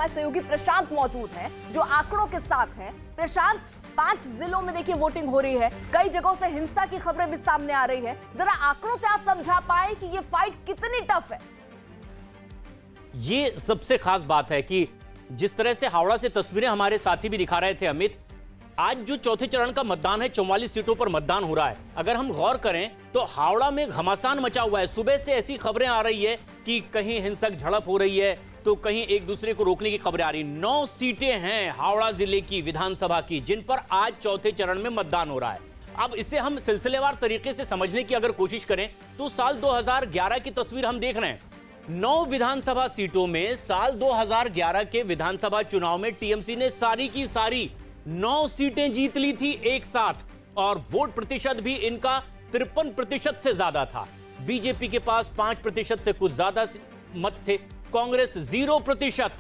हमारे सहयोगी प्रशांत मौजूद हैं जो आंकड़ों के साथ हैं। प्रशांत, 5 जिलों में देखिए वोटिंग हो रही है, कई जगहों से हिंसा की खबरें भी सामने आ रही है। जरा आंकड़ों से आप समझा पाए कि ये फाइट कितनी टफ है। ये सबसे खास बात है कि जिस तरह से हावड़ा से तस्वीरें हमारे साथी भी दिखा रहे थे अमित, आज जो चौथे चरण का मतदान है, 44 सीटों पर मतदान हो रहा है। अगर हम गौर करें तो हावड़ा में घमासान मचा हुआ है। सुबह से ऐसी खबरें आ रही है कि कहीं हिंसक झड़प हो रही है तो कहीं एक दूसरे को रोकने की खबरें आ रही। 9 सीटें हैं हावड़ा जिले की विधानसभा की जिन पर आज चौथे चरण में मतदान हो रहा है। अब इसे हम सिलसिलेवार तरीके से समझने की अगर कोशिश करें तो साल 2011 की तस्वीर हम देख रहे हैं। 9 विधानसभा सीटों में साल 2011 के विधानसभा चुनाव में टीएमसी ने सारी की सारी 9 सीटें जीत ली थी एक साथ, और वोट प्रतिशत भी इनका 53% से ज्यादा था। बीजेपी के पास 5% से कुछ ज्यादा मत थे, कांग्रेस 0%,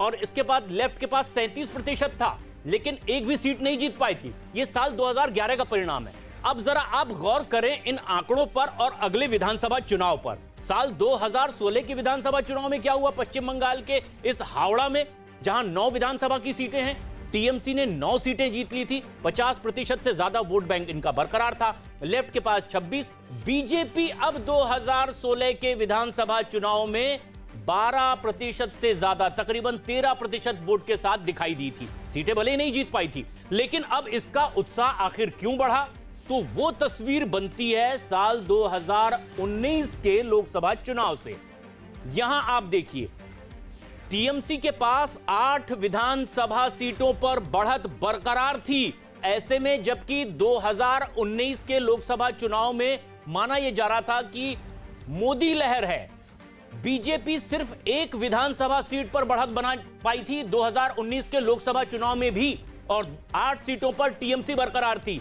और इसके बाद लेफ्ट के पास 37% था, लेकिन एक भी सीट नहीं जीत पाई थी। यह साल 2011 का परिणाम है। अब जरा आप गौर करें इन आंकड़ों पर और अगले विधानसभा चुनाव पर। साल 2016 के विधानसभा चुनाव में क्या हुआ पश्चिम बंगाल के इस हावड़ा में, जहां 9 विधानसभा की सीटें हैं, टीएमसी ने 9 सीटें जीत ली थी। 50% से ज्यादा वोट बैंक इनका बरकरार था। लेफ्ट के पास 26। बीजेपी अब 2016 के विधानसभा चुनाव में 12% से ज्यादा, तकरीबन 13% वोट के साथ दिखाई दी थी। सीटें भले ही नहीं जीत पाई थी, लेकिन अब इसका उत्साह आखिर क्यों बढ़ा? तो वो तस्वीर बनती है साल 2019 के लोकसभा चुनाव से। यहां आप देखिए, टीएमसी के पास 8 विधानसभा सीटों पर बढ़त बरकरार थी। ऐसे में जबकि 2019 के लोकसभा चुनाव में माना यह जा रहा था कि मोदी लहर है, बीजेपी सिर्फ एक विधानसभा सीट पर बढ़त बना पाई थी 2019 के लोकसभा चुनाव में भी, और 8 सीटों पर टीएमसी बरकरार थी।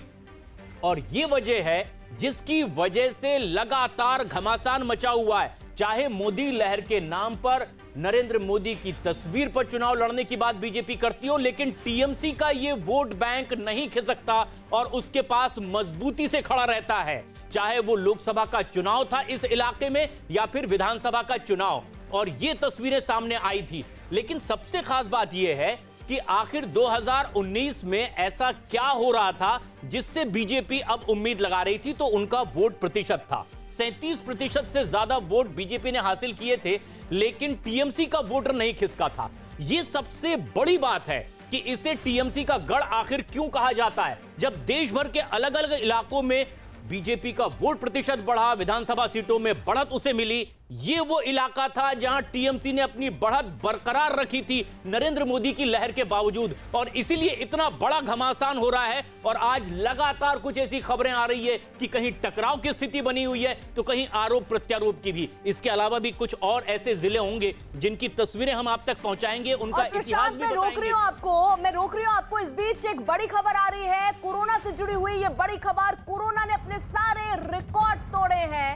और यह वजह है जिसकी वजह से लगातार घमासान मचा हुआ है। चाहे मोदी लहर के नाम पर नरेंद्र मोदी की तस्वीर पर चुनाव लड़ने की बात बीजेपी करती हो, लेकिन टीएमसी का यह वोट बैंक नहीं खिसकता और उसके पास मजबूती से खड़ा रहता है, चाहे वो लोकसभा का चुनाव था इस इलाके में या फिर विधानसभा का चुनाव। और ये तस्वीरें सामने आई थी। लेकिन सबसे खास बात यह है कि आखिर 2019 में ऐसा क्या हो रहा था जिससे बीजेपी अब उम्मीद लगा रही थी? तो उनका वोट प्रतिशत था 37% से ज्यादा वोट बीजेपी ने हासिल किए थे, लेकिन टीएमसी का वोटर नहीं खिसका था। यह सबसे बड़ी बात है कि इसे टीएमसी का गढ़ आखिर क्यों कहा जाता है। जब देश भर के अलग अलग इलाकों में बीजेपी का वोट प्रतिशत बढ़ा, विधानसभा सीटों में बढ़त उसे मिली, ये वो इलाका था जहां टीएमसी ने अपनी बढ़त बरकरार रखी थी नरेंद्र मोदी की लहर के बावजूद। और इसीलिए इतना बड़ा घमासान हो रहा है। और आज लगातार कुछ ऐसी खबरें आ रही है कि कहीं टकराव की स्थिति बनी हुई है तो कहीं आरोप प्रत्यारोप की भी। इसके अलावा भी कुछ और ऐसे जिले होंगे जिनकी तस्वीरें हम आप तक पहुंचाएंगे, उनका इतिहास भी मैं रोक रही हूं आपको। इस बीच एक बड़ी खबर आ रही है, कोरोना से जुड़ी हुई ये बड़ी खबर। कोरोना ने अपने सारे रिकॉर्ड तोड़े हैं।